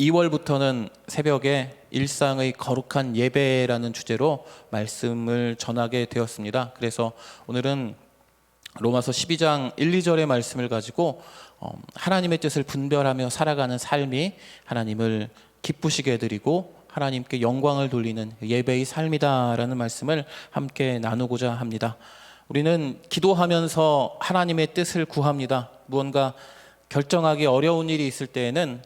2월부터는 새벽에 일상의 거룩한 예배라는 주제로 말씀을 전하게 되었습니다. 그래서 오늘은 로마서 12장 1, 2절의 말씀을 가지고 하나님의 뜻을 분별하며 살아가는 삶이 하나님을 기쁘시게 해드리고 하나님께 영광을 돌리는 예배의 삶이다라는 말씀을 함께 나누고자 합니다. 우리는 기도하면서 하나님의 뜻을 구합니다. 무언가 결정하기 어려운 일이 있을 때에는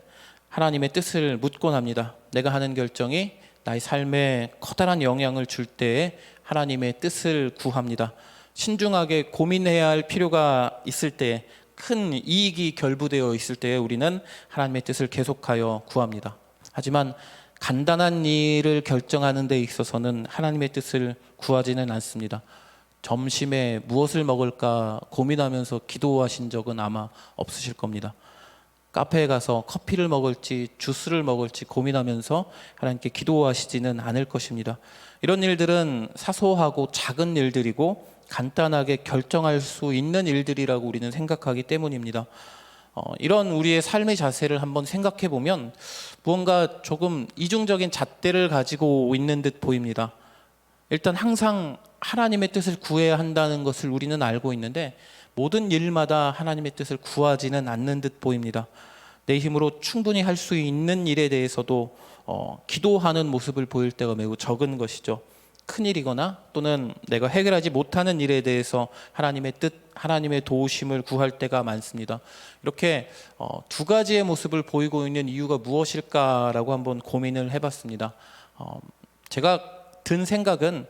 하나님의 뜻을 묻곤 합니다. 내가 하는 결정이 나의 삶에 커다란 영향을 줄 때에 하나님의 뜻을 구합니다. 신중하게 고민해야 할 필요가 있을 때, 큰 이익이 결부되어 있을 때에 우리는 하나님의 뜻을 계속하여 구합니다. 하지만 간단한 일을 결정하는 데 있어서는 하나님의 뜻을 구하지는 않습니다. 점심에 무엇을 먹을까 고민하면서 기도하신 적은 아마 없으실 겁니다. 카페에 가서 커피를 먹을지 주스를 먹을지 고민하면서 하나님께 기도하시지는 않을 것입니다. 이런 일들은 사소하고 작은 일들이고 간단하게 결정할 수 있는 일들이라고 우리는 생각하기 때문입니다. 이런 우리의 삶의 자세를 한번 생각해 보면 무언가 조금 이중적인 잣대를 가지고 있는 듯 보입니다. 일단 항상 하나님의 뜻을 구해야 한다는 것을 우리는 알고 있는데 모든 일마다 하나님의 뜻을 구하지는 않는 듯 보입니다. 내 힘으로 충분히 할 수 있는 일에 대해서도 기도하는 모습을 보일 때가 매우 적은 것이죠. 큰일이거나 또는 내가 해결하지 못하는 일에 대해서 하나님의 뜻, 하나님의 도우심을 구할 때가 많습니다. 이렇게 두 가지의 모습을 보이고 있는 이유가 무엇일까라고 한번 고민을 해봤습니다. 제가 든 생각은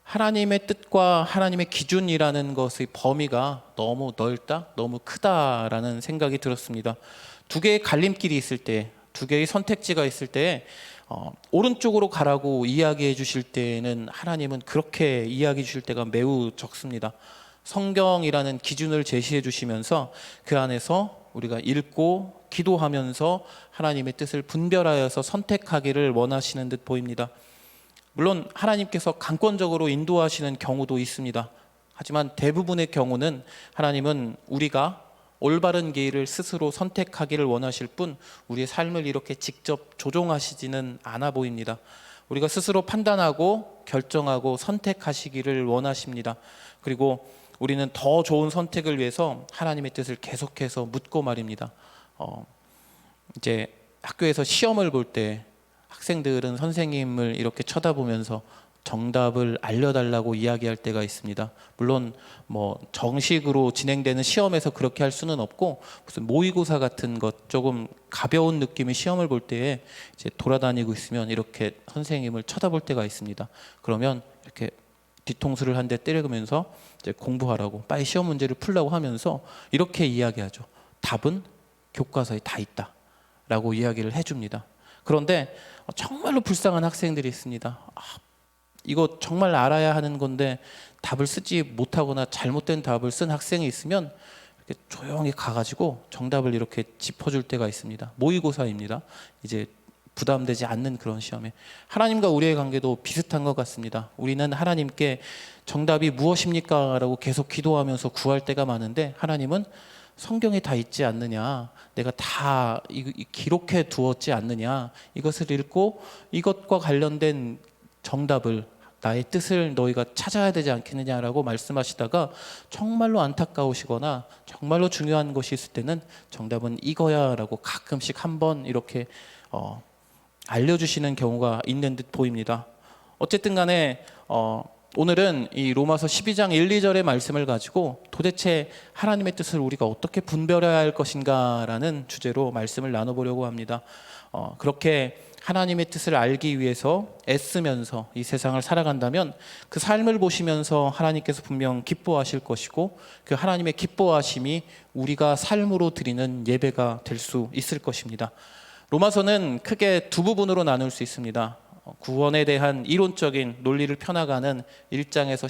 하나님의 뜻과 하나님의 기준이라는 것의 범위가 너무 넓다, 너무 크다라는 생각이 들었습니다. 두 개의 갈림길이 있을 때, 두 개의 선택지가 있을 때 오른쪽으로 가라고 이야기해 주실 때는 하나님은 그렇게 이야기해 주실 때가 매우 적습니다. 성경이라는 기준을 제시해 주시면서 그 안에서 우리가 읽고 기도하면서 하나님의 뜻을 분별하여서 선택하기를 원하시는 듯 보입니다. 물론 하나님께서 강권적으로 인도하시는 경우도 있습니다. 하지만 대부분의 경우는 하나님은 우리가 올바른 길을 스스로 선택하기를 원하실 뿐 우리의 삶을 이렇게 직접 조종하시지는 않아 보입니다. 우리가 스스로 판단하고 결정하고 선택하시기를 원하십니다. 그리고 우리는 더 좋은 선택을 위해서 하나님의 뜻을 계속해서 묻고 말입니다. 이제 학교에서 시험을 볼 때 학생들은 선생님을 이렇게 쳐다보면서 정답을 알려달라고 이야기할 때가 있습니다. 물론 정식으로 진행되는 시험에서 그렇게 할 수는 없고 무슨 모의고사 같은 것 조금 가벼운 느낌의 시험을 볼 때에 이제 돌아다니고 있으면 이렇게 선생님을 쳐다볼 때가 있습니다. 그러면 이렇게 뒤통수를 한 대 때리면서 이제 공부하라고 빨리 시험 문제를 풀라고 하면서 이렇게 이야기하죠. 답은 교과서에 다 있다라고 이야기를 해줍니다. 그런데 정말로 불쌍한 학생들이 있습니다. 이거 정말 알아야 하는 건데 답을 쓰지 못하거나 잘못된 답을 쓴 학생이 있으면 이렇게 조용히 가가지고 정답을 이렇게 짚어줄 때가 있습니다. 모의고사입니다. 이제 부담되지 않는 그런 시험에 하나님과 우리의 관계도 비슷한 것 같습니다. 우리는 하나님께 정답이 무엇입니까? 라고 계속 기도하면서 구할 때가 많은데 하나님은 성경에 다 있지 않느냐, 내가 다 기록해 두었지 않느냐, 이것을 읽고 이것과 관련된 정답을 나의 뜻을 너희가 찾아야 되지 않겠느냐라고 말씀하시다가 정말로 안타까우시거나 정말로 중요한 것이 있을 때는 정답은 이거야 라고 가끔씩 한번 이렇게 알려주시는 경우가 있는 듯 보입니다. 어쨌든 간에 오늘은 이 로마서 12장 1, 2절의 말씀을 가지고 도대체 하나님의 뜻을 우리가 어떻게 분별해야 할 것인가라는 주제로 말씀을 나눠보려고 합니다. 그렇게 하나님의 뜻을 알기 위해서 애쓰면서 이 세상을 살아간다면 그 삶을 보시면서 하나님께서 분명 기뻐하실 것이고 그 하나님의 기뻐하심이 우리가 삶으로 드리는 예배가 될 수 있을 것입니다. 로마서는 크게 두 부분으로 나눌 수 있습니다. 구원에 대한 이론적인 논리를 펴나가는 1장에서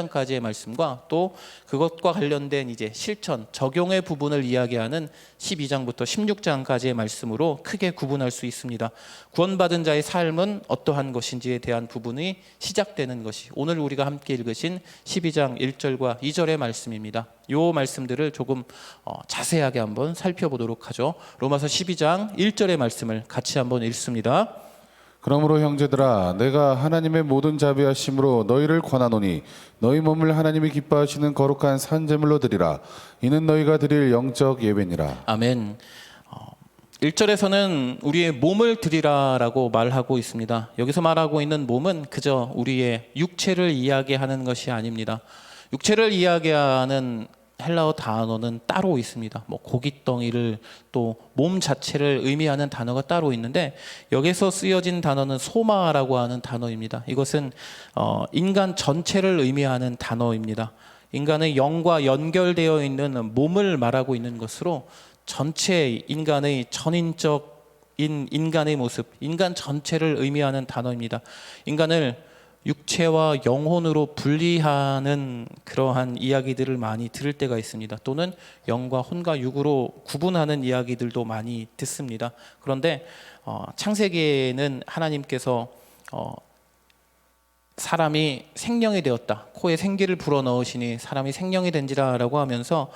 11장까지의 말씀과 또 그것과 관련된 이제 실천, 적용의 부분을 이야기하는 12장부터 16장까지의 말씀으로 크게 구분할 수 있습니다. 구원받은 자의 삶은 어떠한 것인지에 대한 부분이 시작되는 것이 오늘 우리가 함께 읽으신 12장 1절과 2절의 말씀입니다. 이 말씀들을 조금 자세하게 한번 살펴보도록 하죠. 로마서 12장 1절의 말씀을 같이 한번 읽습니다. 그러므로 형제들아 내가 하나님의 모든 자비하심으로 너희를 권하노니 너희 몸을 하나님이 기뻐하시는 거룩한 산 제물로 드리라. 이는 너희가 드릴 영적 예배니라. 아멘. 1절에서는 우리의 몸을 드리라라고 말하고 있습니다. 여기서 말하고 있는 몸은 그저 우리의 육체를 이야기하는 것이 아닙니다. 육체를 이야기하는 헬라어 단어는 따로 있습니다. 고깃덩이를 또 몸 자체를 의미하는 단어가 따로 있는데 여기서 쓰여진 단어는 소마라고 하는 단어입니다. 이것은 인간 전체를 의미하는 단어입니다. 인간의 영과 연결되어 있는 몸을 말하고 있는 것으로 전체 인간의 전인적인 인간의 모습, 인간 전체를 의미하는 단어입니다. 인간을 육체와 영혼으로 분리하는 그러한 이야기들을 많이 들을 때가 있습니다. 또는 영과 혼과 육으로 구분하는 이야기들도 많이 듣습니다. 그런데 창세기에는 하나님께서 사람이 생명이 되었다. 코에 생기를 불어넣으시니 사람이 생명이 된지라라고 하면서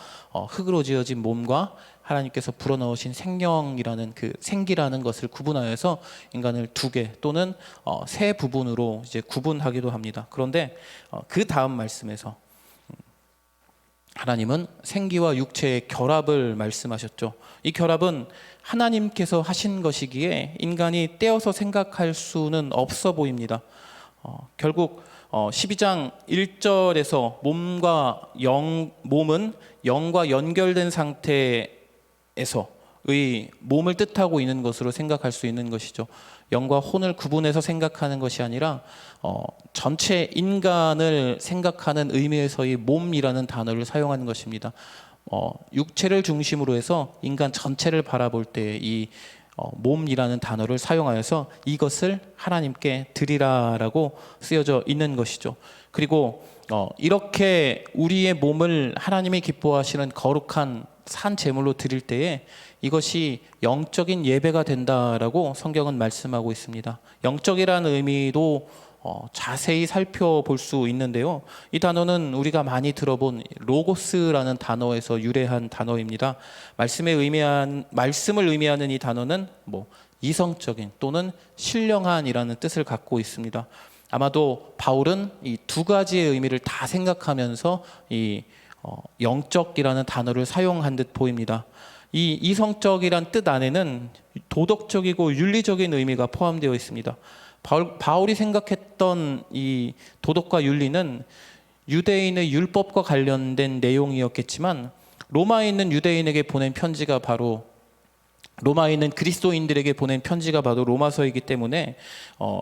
흙으로 지어진 몸과 하나님께서 불어넣으신 생명이라는 그 생기라는 것을 구분하여서 인간을 두 개 또는 세 부분으로 이제 구분하기도 합니다. 그런데 그 다음 말씀에서 하나님은 생기와 육체의 결합을 말씀하셨죠. 이 결합은 하나님께서 하신 것이기에 인간이 떼어서 생각할 수는 없어 보입니다. 결국 12장 1절에서 몸은 영과 연결된 상태에서의 몸을 뜻하고 있는 것으로 생각할 수 있는 것이죠. 영과 혼을 구분해서 생각하는 것이 아니라 전체 인간을 생각하는 의미에서의 몸이라는 단어를 사용하는 것입니다. 육체를 중심으로 해서 인간 전체를 바라볼 때 이 몸이라는 단어를 사용하여서 이것을 하나님께 드리라라고 쓰여져 있는 것이죠. 그리고 이렇게 우리의 몸을 하나님이 기뻐하시는 거룩한 산 제물로 드릴 때에 이것이 영적인 예배가 된다라고 성경은 말씀하고 있습니다. 영적이라는 의미도 자세히 살펴볼 수 있는데요. 이 단어는 우리가 많이 들어본 로고스라는 단어에서 유래한 단어입니다. 말씀을 의미하는 이 단어는 이성적인 또는 신령한이라는 뜻을 갖고 있습니다. 아마도 바울은 이 두 가지의 의미를 다 생각하면서 이 영적이라는 단어를 사용한 듯 보입니다. 이 이성적이란 뜻 안에는 도덕적이고 윤리적인 의미가 포함되어 있습니다. 바울이 생각했던 이 도덕과 윤리는 유대인의 율법과 관련된 내용이었겠지만 로마에 있는 유대인에게 보낸 편지가 바로 로마에 있는 그리스도인들에게 보낸 편지가 바로 로마서이기 때문에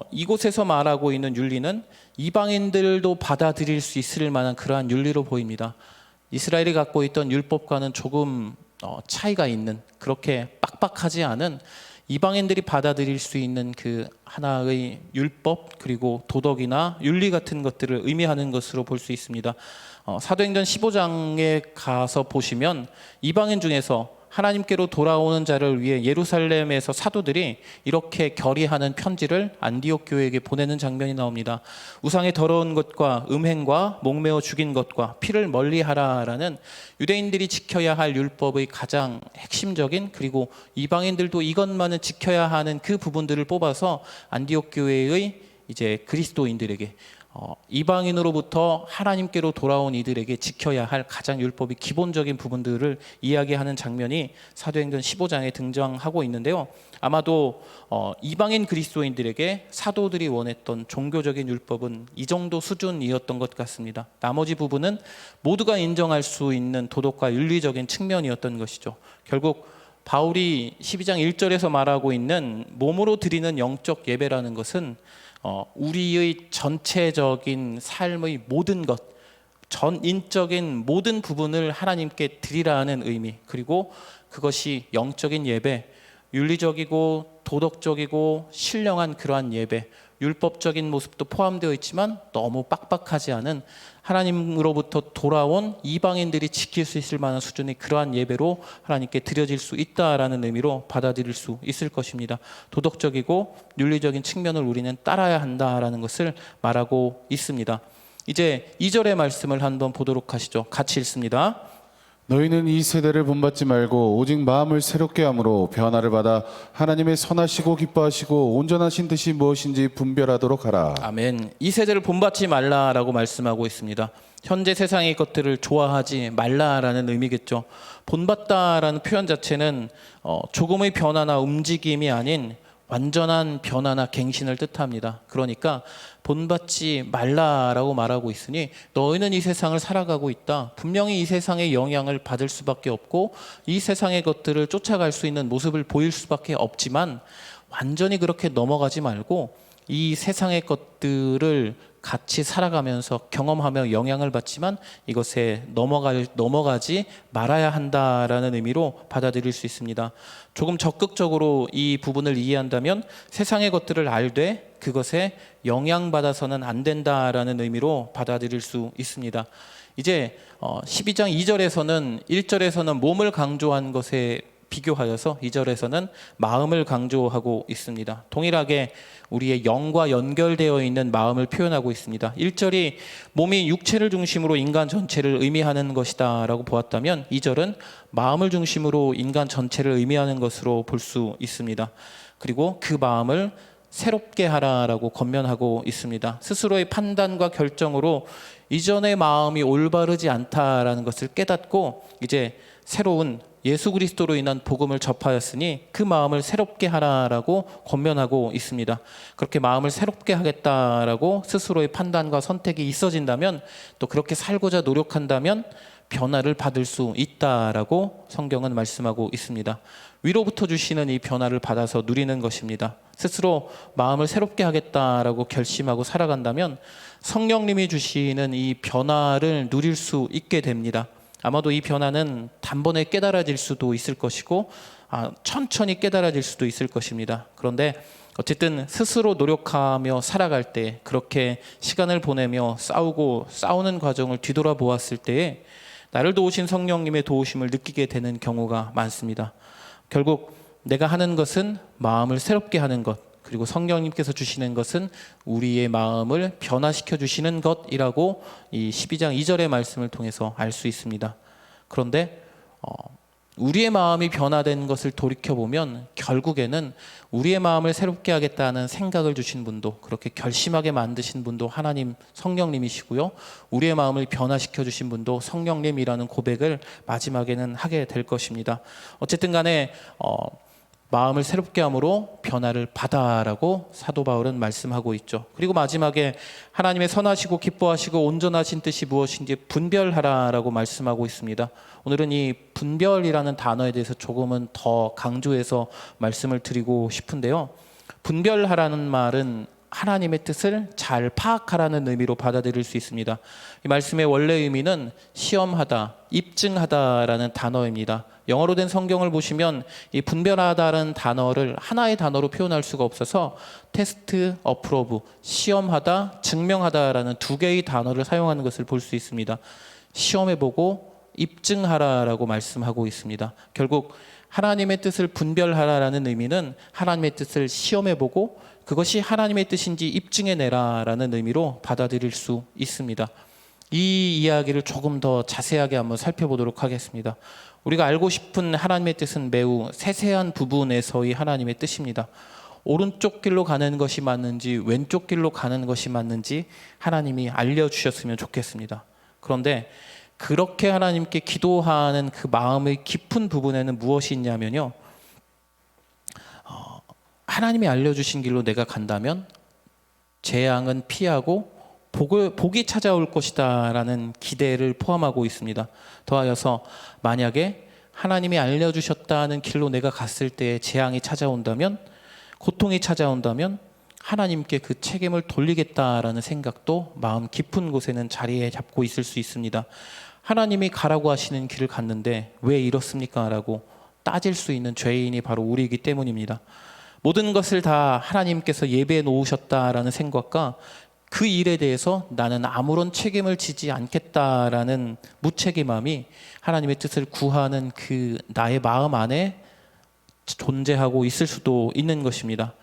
이곳에서 말하고 있는 윤리는 이방인들도 받아들일 수 있을 만한 그러한 윤리로 보입니다. 이스라엘이 갖고 있던 율법과는 조금 차이가 있는 그렇게 빡빡하지 않은 이방인들이 받아들일 수 있는 그 하나의 율법 그리고 도덕이나 윤리 같은 것들을 의미하는 것으로 볼 수 있습니다. 사도행전 15장에 가서 보시면 이방인 중에서 하나님께로 돌아오는 자를 위해 예루살렘에서 사도들이 이렇게 결의하는 편지를 안디옥 교회에게 보내는 장면이 나옵니다. 우상의 더러운 것과 음행과 목매어 죽인 것과 피를 멀리하라라는 유대인들이 지켜야 할 율법의 가장 핵심적인 그리고 이방인들도 이것만은 지켜야 하는 그 부분들을 뽑아서 안디옥 교회의 이제 그리스도인들에게 이방인으로부터 하나님께로 돌아온 이들에게 지켜야 할 가장 율법의 기본적인 부분들을 이야기하는 장면이 사도행전 15장에 등장하고 있는데요. 아마도 이방인 그리스도인들에게 사도들이 원했던 종교적인 율법은 이 정도 수준이었던 것 같습니다. 나머지 부분은 모두가 인정할 수 있는 도덕과 윤리적인 측면이었던 것이죠. 결국 바울이 12장 1절에서 말하고 있는 몸으로 드리는 영적 예배라는 것은 우리의 전체적인 삶의 모든 것, 전인적인 모든 부분을 하나님께 드리라는 의미, 그리고 그것이 영적인 예배, 윤리적이고 도덕적이고 신령한 그러한 예배, 율법적인 모습도 포함되어 있지만 너무 빡빡하지 않은 하나님으로부터 돌아온 이방인들이 지킬 수 있을 만한 수준의 그러한 예배로 하나님께 드려질 수 있다라는 의미로 받아들일 수 있을 것입니다. 도덕적이고 윤리적인 측면을 우리는 따라야 한다라는 것을 말하고 있습니다. 이제 2절의 말씀을 한번 보도록 하시죠. 같이 읽습니다. 너희는 이 세대를 본받지 말고 오직 마음을 새롭게 함으로 변화를 받아 하나님의 선하시고 기뻐하시고 온전하신 뜻이 무엇인지 분별하도록 하라. 아멘. 이 세대를 본받지 말라라고 말씀하고 있습니다. 현재 세상의 것들을 좋아하지 말라라는 의미겠죠. 본받다라는 표현 자체는 조금의 변화나 움직임이 아닌 완전한 변화나 갱신을 뜻합니다. 그러니까 본받지 말라라고 말하고 있으니 너희는 이 세상을 살아가고 있다. 분명히 이 세상의 영향을 받을 수밖에 없고 이 세상의 것들을 쫓아갈 수 있는 모습을 보일 수밖에 없지만 완전히 그렇게 넘어가지 말고 이 세상의 것들을 같이 살아가면서 경험하며 영향을 받지만 이것에 넘어가지 말아야 한다라는 의미로 받아들일 수 있습니다. 조금 적극적으로 이 부분을 이해한다면 세상의 것들을 알되 그것에 영향받아서는 안 된다라는 의미로 받아들일 수 있습니다. 이제 12장 2절에서는 1절에서는 몸을 강조한 것에 비교하여서 2절에서는 마음을 강조하고 있습니다. 동일하게 우리의 영과 연결되어 있는 마음을 표현하고 있습니다. 1절이 몸이 육체를 중심으로 인간 전체를 의미하는 것이다 라고 보았다면 2절은 마음을 중심으로 인간 전체를 의미하는 것으로 볼 수 있습니다. 그리고 그 마음을 새롭게 하라라고 권면하고 있습니다. 스스로의 판단과 결정으로 이전의 마음이 올바르지 않다라는 것을 깨닫고 이제 새로운 예수 그리스도로 인한 복음을 접하였으니 그 마음을 새롭게 하라라고 권면하고 있습니다. 그렇게 마음을 새롭게 하겠다라고 스스로의 판단과 선택이 있어진다면 또 그렇게 살고자 노력한다면 변화를 받을 수 있다라고 성경은 말씀하고 있습니다. 위로부터 주시는 이 변화를 받아서 누리는 것입니다. 스스로 마음을 새롭게 하겠다라고 결심하고 살아간다면 성령님이 주시는 이 변화를 누릴 수 있게 됩니다. 아마도 이 변화는 단번에 깨달아질 수도 있을 것이고 천천히 깨달아질 수도 있을 것입니다. 그런데 어쨌든 스스로 노력하며 살아갈 때 그렇게 시간을 보내며 싸우는 과정을 뒤돌아보았을 때에 나를 도우신 성령님의 도우심을 느끼게 되는 경우가 많습니다. 결국 내가 하는 것은 마음을 새롭게 하는 것, 그리고 성령님께서 주시는 것은 우리의 마음을 변화시켜 주시는 것이라고 이 12장 2절의 말씀을 통해서 알 수 있습니다. 그런데 우리의 마음이 변화된 것을 돌이켜보면 결국에는 우리의 마음을 새롭게 하겠다는 생각을 주신 분도 그렇게 결심하게 만드신 분도 하나님 성령님이시고요. 우리의 마음을 변화시켜 주신 분도 성령님이라는 고백을 마지막에는 하게 될 것입니다. 어쨌든 간에 마음을 새롭게 함으로 변화를 받아라고 사도 바울은 말씀하고 있죠. 그리고 마지막에 하나님의 선하시고 기뻐하시고 온전하신 뜻이 무엇인지 분별하라라고 말씀하고 있습니다. 오늘은 이 분별이라는 단어에 대해서 조금은 더 강조해서 말씀을 드리고 싶은데요. 분별하라는 말은 하나님의 뜻을 잘 파악하라는 의미로 받아들일 수 있습니다. 이 말씀의 원래 의미는 시험하다, 입증하다라는 단어입니다. 영어로 된 성경을 보시면 이 분별하다라는 단어를 하나의 단어로 표현할 수가 없어서 테스트, 어프로브, 시험하다, 증명하다라는 두 개의 단어를 사용하는 것을 볼 수 있습니다. 시험해보고 입증하라라고 말씀하고 있습니다. 결국 하나님의 뜻을 분별하라라는 의미는 하나님의 뜻을 시험해보고 그것이 하나님의 뜻인지 입증해내라라는 의미로 받아들일 수 있습니다. 이 이야기를 조금 더 자세하게 한번 살펴보도록 하겠습니다. 우리가 알고 싶은 하나님의 뜻은 매우 세세한 부분에서의 하나님의 뜻입니다. 오른쪽 길로 가는 것이 맞는지 왼쪽 길로 가는 것이 맞는지 하나님이 알려주셨으면 좋겠습니다. 그런데 그렇게 하나님께 기도하는 그 마음의 깊은 부분에는 무엇이 있냐면요. 하나님이 알려주신 길로 내가 간다면 재앙은 피하고 복이 찾아올 것이다 라는 기대를 포함하고 있습니다. 더하여서 만약에 하나님이 알려주셨다는 길로 내가 갔을 때 재앙이 찾아온다면, 고통이 찾아온다면 하나님께 그 책임을 돌리겠다라는 생각도 마음 깊은 곳에는 자리에 잡고 있을 수 있습니다. 하나님이 가라고 하시는 길을 갔는데 왜 이렇습니까? 라고 따질 수 있는 죄인이 바로 우리이기 때문입니다. 모든 것을 다 하나님께서 예배해 놓으셨다라는 생각과 그 일에 대해서 나는 아무런 책임을 지지 않겠다라는 무책임함이 하나님의 뜻을 구하는 그 나의 마음 안에 존재하고 있을 수도 있는 것입니다.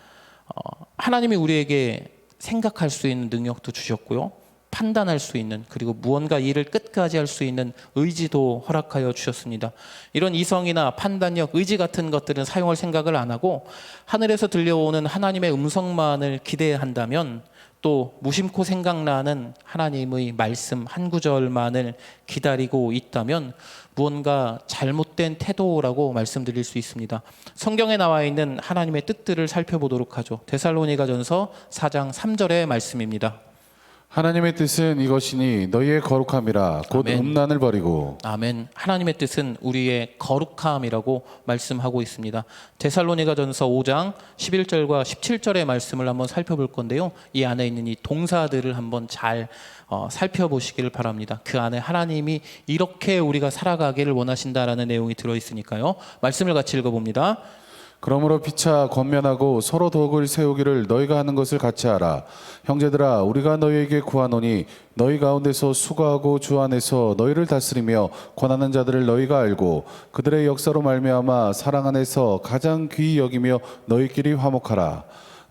하나님이 우리에게 생각할 수 있는 능력도 주셨고요. 판단할 수 있는, 그리고 무언가 일을 끝까지 할 수 있는 의지도 허락하여 주셨습니다. 이런 이성이나 판단력, 의지 같은 것들은 사용할 생각을 안 하고 하늘에서 들려오는 하나님의 음성만을 기대한다면, 또 무심코 생각나는 하나님의 말씀 한 구절만을 기다리고 있다면 무언가 잘못된 태도라고 말씀드릴 수 있습니다. 성경에 나와 있는 하나님의 뜻들을 살펴보도록 하죠. 데살로니가전서 4장 3절의 말씀입니다. 하나님의 뜻은 이것이니 너희의 거룩함이라 곧 아멘. 음란을 버리고. 아멘. 하나님의 뜻은 우리의 거룩함이라고 말씀하고 있습니다. 데살로니가전서 5장 11절과 17절의 말씀을 한번 살펴볼 건데요. 이 안에 있는 이 동사들을 한번 잘 살펴보시기를 바랍니다. 그 안에 하나님이 이렇게 우리가 살아가기를 원하신다라는 내용이 들어있으니까요. 말씀을 같이 읽어봅니다. 그러므로 피차 권면하고 서로 덕을 세우기를 너희가 하는 것을 같이 하라. 형제들아, 우리가 너희에게 구하노니 너희 가운데서 수고하고 주 안에서 너희를 다스리며 권하는 자들을 너희가 알고 그들의 역사로 말미암아 사랑 안에서 가장 귀히 여기며 너희끼리 화목하라.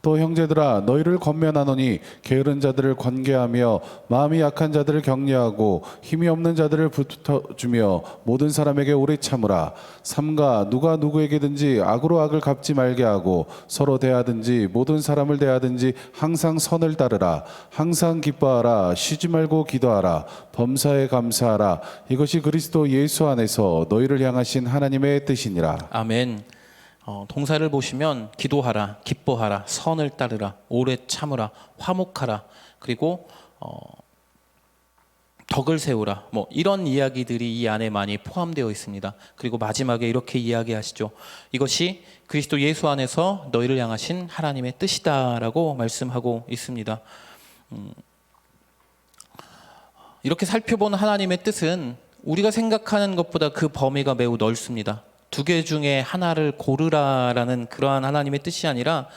또 형제들아, 너희를 권면하노니 게으른 자들을 권계하며 마음이 약한 자들을 격려하고 힘이 없는 자들을 붙어주며 모든 사람에게 오래 참으라. 삼가 누가 누구에게든지 악으로 악을 갚지 말게 하고 서로 대하든지 모든 사람을 대하든지 항상 선을 따르라. 항상 기뻐하라. 쉬지 말고 기도하라. 범사에 감사하라. 이것이 그리스도 예수 안에서 너희를 향하신 하나님의 뜻이니라. 아멘. 동사를 보시면 기도하라, 기뻐하라, 선을 따르라, 오래 참으라, 화목하라, 그리고 덕을 세우라, 뭐 이런 이야기들이 이 안에 많이 포함되어 있습니다. 그리고 마지막에 이렇게 이야기하시죠. 이것이 그리스도 예수 안에서 너희를 향하신 하나님의 뜻이다라고 말씀하고 있습니다. 이렇게 살펴본 하나님의 뜻은 우리가 생각하는 것보다 그 범위가 매우 넓습니다. 두 개 중에 하나를 고르라라는 그러한 하나님의 뜻이 아니라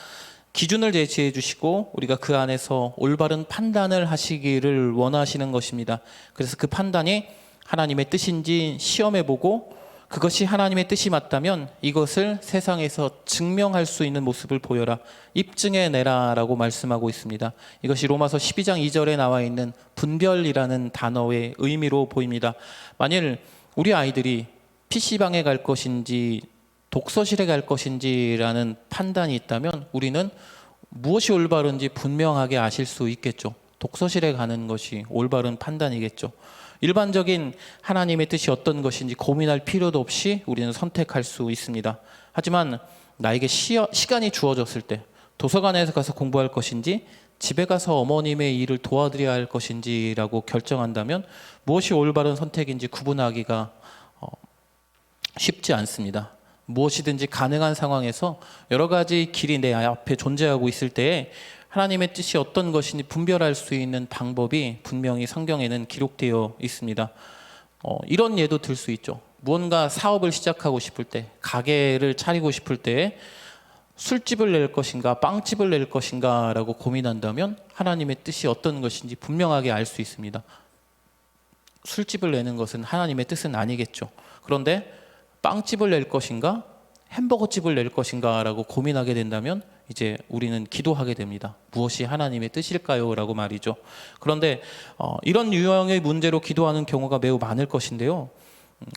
기준을 제시해 주시고 우리가 그 안에서 올바른 판단을 하시기를 원하시는 것입니다. 그래서 그 판단이 하나님의 뜻인지 시험해 보고 그것이 하나님의 뜻이 맞다면 이것을 세상에서 증명할 수 있는 모습을 보여라, 입증해 내라라고 말씀하고 있습니다. 이것이 로마서 12장 2절에 나와 있는 분별이라는 단어의 의미로 보입니다. 만일 우리 아이들이 PC방에 갈 것인지 독서실에 갈 것인지라는 판단이 있다면 우리는 무엇이 올바른지 분명하게 아실 수 있겠죠. 독서실에 가는 것이 올바른 판단이겠죠. 일반적인 하나님의 뜻이 어떤 것인지 고민할 필요도 없이 우리는 선택할 수 있습니다. 하지만 나에게 시간이 주어졌을 때 도서관에 가서 공부할 것인지 집에 가서 어머님의 일을 도와드려야 할 것인지라고 결정한다면 무엇이 올바른 선택인지 구분하기가 쉽지 않습니다. 무엇이든지 가능한 상황에서 여러 가지 길이 내 앞에 존재하고 있을 때에 하나님의 뜻이 어떤 것인지 분별할 수 있는 방법이 분명히 성경에는 기록되어 있습니다. 이런 예도 들 수 있죠. 무언가 사업을 시작하고 싶을 때, 가게를 차리고 싶을 때 술집을 낼 것인가 빵집을 낼 것인가 라고 고민한다면 하나님의 뜻이 어떤 것인지 분명하게 알 수 있습니다. 술집을 내는 것은 하나님의 뜻은 아니겠죠. 그런데 빵집을 낼 것인가 햄버거집을 낼 것인가 라고 고민하게 된다면 이제 우리는 기도하게 됩니다. 무엇이 하나님의 뜻일까요? 라고 말이죠. 그런데 이런 유형의 문제로 기도하는 경우가 매우 많을 것인데요.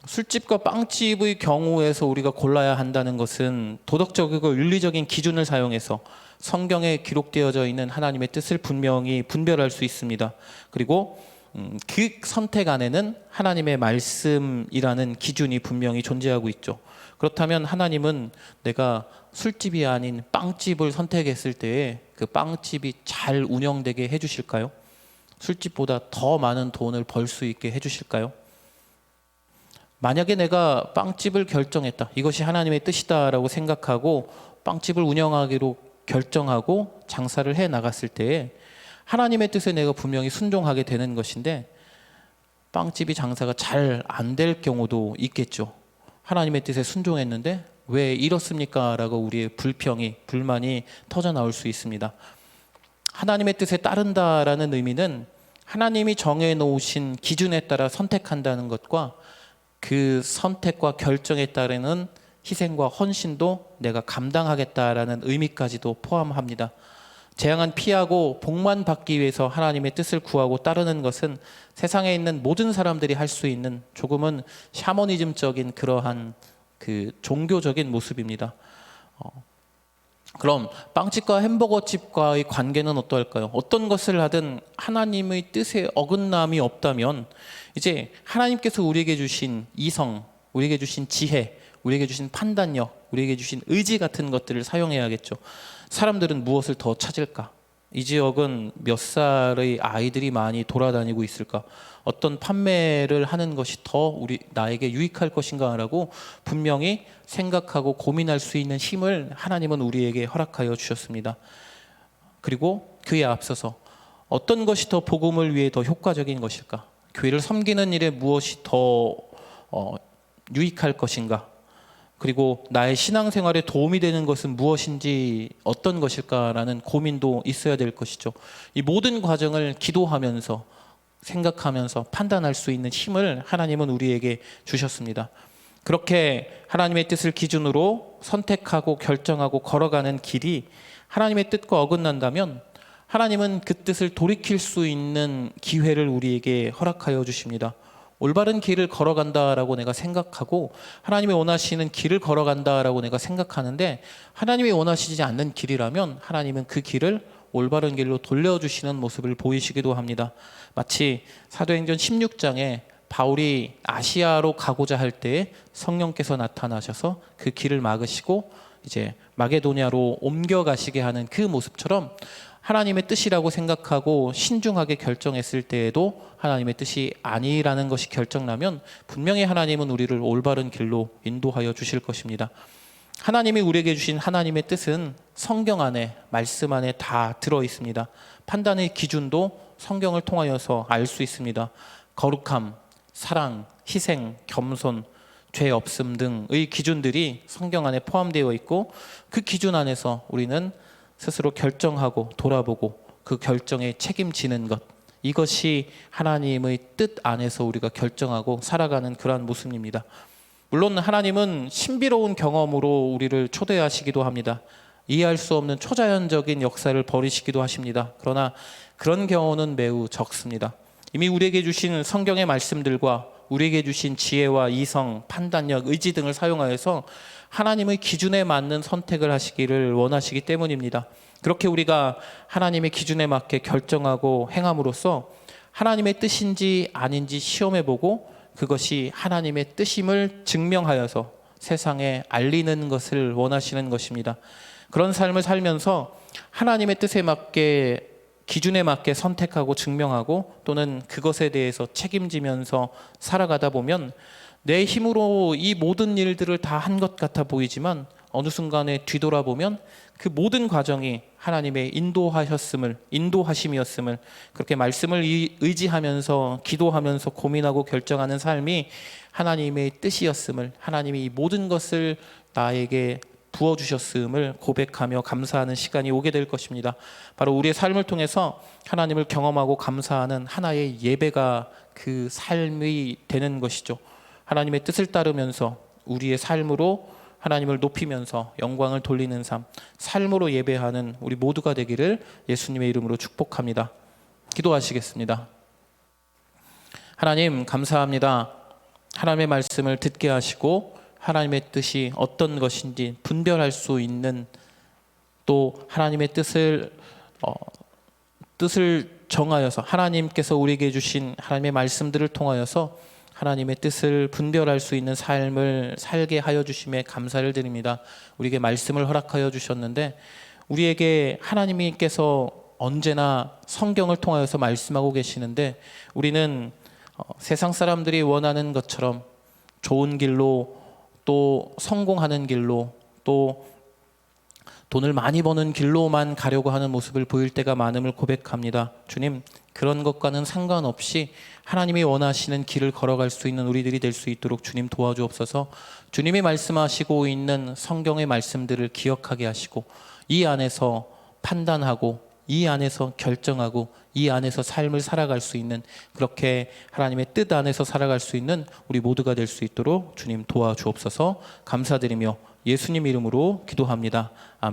술집과 빵집의 경우에서 우리가 골라야 한다는 것은 도덕적이고 윤리적인 기준을 사용해서 성경에 기록되어져 있는 하나님의 뜻을 분명히 분별할 수 있습니다. 그리고 그 선택 안에는 하나님의 말씀이라는 기준이 분명히 존재하고 있죠. 그렇다면 하나님은 내가 술집이 아닌 빵집을 선택했을 때에 그 빵집이 잘 운영되게 해주실까요? 술집보다 더 많은 돈을 벌 수 있게 해주실까요? 만약에 내가 빵집을 결정했다, 이것이 하나님의 뜻이다라고 생각하고 빵집을 운영하기로 결정하고 장사를 해 나갔을 때에 하나님의 뜻에 내가 분명히 순종하게 되는 것인데 빵집이 장사가 잘 안 될 경우도 있겠죠. 하나님의 뜻에 순종했는데 왜 이렇습니까? 라고 우리의 불만이 터져 나올 수 있습니다. 하나님의 뜻에 따른다라는 의미는 하나님이 정해 놓으신 기준에 따라 선택한다는 것과 그 선택과 결정에 따르는 희생과 헌신도 내가 감당하겠다라는 의미까지도 포함합니다. 재앙은 피하고 복만 받기 위해서 하나님의 뜻을 구하고 따르는 것은 세상에 있는 모든 사람들이 할 수 있는 조금은 샤머니즘적인 그러한 그 종교적인 모습입니다. 그럼 빵집과 햄버거집과의 관계는 어떨까요? 어떤 것을 하든 하나님의 뜻에 어긋남이 없다면 이제 하나님께서 우리에게 주신 이성, 우리에게 주신 지혜, 우리에게 주신 판단력, 우리에게 주신 의지 같은 것들을 사용해야겠죠. 사람들은 무엇을 더 찾을까? 이 지역은 몇 살의 아이들이 많이 돌아다니고 있을까? 어떤 판매를 하는 것이 더 나에게 유익할 것인가라고 분명히 생각하고 고민할 수 있는 힘을 하나님은 우리에게 허락하여 주셨습니다. 그리고 그에 앞서서 어떤 것이 더 복음을 위해 더 효과적인 것일까? 교회를 섬기는 일에 무엇이 더 유익할 것인가? 그리고 나의 신앙생활에 도움이 되는 것은 무엇인지 어떤 것일까라는 고민도 있어야 될 것이죠. 이 모든 과정을 기도하면서 생각하면서 판단할 수 있는 힘을 하나님은 우리에게 주셨습니다. 그렇게 하나님의 뜻을 기준으로 선택하고 결정하고 걸어가는 길이 하나님의 뜻과 어긋난다면 하나님은 그 뜻을 돌이킬 수 있는 기회를 우리에게 허락하여 주십니다. 올바른 길을 걸어간다라고 내가 생각하고 하나님이 원하시는 길을 걸어간다라고 내가 생각하는데 하나님이 원하시지 않는 길이라면 하나님은 그 길을 올바른 길로 돌려주시는 모습을 보이시기도 합니다. 마치 사도행전 16장에 바울이 아시아로 가고자 할 때에 성령께서 나타나셔서 그 길을 막으시고 이제 마게도냐로 옮겨가시게 하는 그 모습처럼 하나님의 뜻이라고 생각하고 신중하게 결정했을 때에도 하나님의 뜻이 아니라는 것이 결정나면 분명히 하나님은 우리를 올바른 길로 인도하여 주실 것입니다. 하나님이 우리에게 주신 하나님의 뜻은 성경 안에, 말씀 안에 다 들어 있습니다. 판단의 기준도 성경을 통하여서 알 수 있습니다. 거룩함, 사랑, 희생, 겸손, 죄 없음 등의 기준들이 성경 안에 포함되어 있고 그 기준 안에서 우리는 스스로 결정하고 돌아보고 그 결정에 책임지는 것, 이것이 하나님의 뜻 안에서 우리가 결정하고 살아가는 그러한 모습입니다. 물론 하나님은 신비로운 경험으로 우리를 초대하시기도 합니다. 이해할 수 없는 초자연적인 역사를 벌이시기도 하십니다. 그러나 그런 경우는 매우 적습니다. 이미 우리에게 주신 성경의 말씀들과 우리에게 주신 지혜와 이성, 판단력, 의지 등을 사용하여서 하나님의 기준에 맞는 선택을 하시기를 원하시기 때문입니다. 그렇게 우리가 하나님의 기준에 맞게 결정하고 행함으로써 하나님의 뜻인지 아닌지 시험해보고 그것이 하나님의 뜻임을 증명하여서 세상에 알리는 것을 원하시는 것입니다. 그런 삶을 살면서 하나님의 뜻에 맞게 기준에 맞게 선택하고 증명하고 또는 그것에 대해서 책임지면서 살아가다 보면 내 힘으로 이 모든 일들을 다 한 것 같아 보이지만 어느 순간에 뒤돌아보면 그 모든 과정이 하나님의 인도하심이었음을 그렇게 말씀을 의지하면서 기도하면서 고민하고 결정하는 삶이 하나님의 뜻이었음을 하나님이 이 모든 것을 나에게 부어주셨음을 고백하며 감사하는 시간이 오게 될 것입니다. 바로 우리의 삶을 통해서 하나님을 경험하고 감사하는 하나의 예배가 그 삶이 되는 것이죠. 하나님의 뜻을 따르면서 우리의 삶으로 하나님을 높이면서 영광을 돌리는 삶으로 예배하는 우리 모두가 되기를 예수님의 이름으로 축복합니다. 기도하시겠습니다. 하나님 감사합니다. 하나님의 말씀을 듣게 하시고 하나님의 뜻이 어떤 것인지 분별할 수 있는 또 하나님의 뜻을 정하여서 하나님께서 우리에게 주신 하나님의 말씀들을 통하여서 하나님의 뜻을 분별할 수 있는 삶을 살게 하여 주심에 감사를 드립니다. 우리에게 말씀을 허락하여 주셨는데 우리에게 하나님께서 언제나 성경을 통하여서 말씀하고 계시는데 우리는 세상 사람들이 원하는 것처럼 좋은 길로 또 성공하는 길로 또 돈을 많이 버는 길로만 가려고 하는 모습을 보일 때가 많음을 고백합니다. 주님, 그런 것과는 상관없이 하나님이 원하시는 길을 걸어갈 수 있는 우리들이 될 수 있도록 주님 도와주옵소서. 주님이 말씀하시고 있는 성경의 말씀들을 기억하게 하시고 이 안에서 판단하고 이 안에서 결정하고 이 안에서 삶을 살아갈 수 있는, 그렇게 하나님의 뜻 안에서 살아갈 수 있는 우리 모두가 될 수 있도록 주님 도와주옵소서. 감사드리며 예수님 이름으로 기도합니다. 아멘.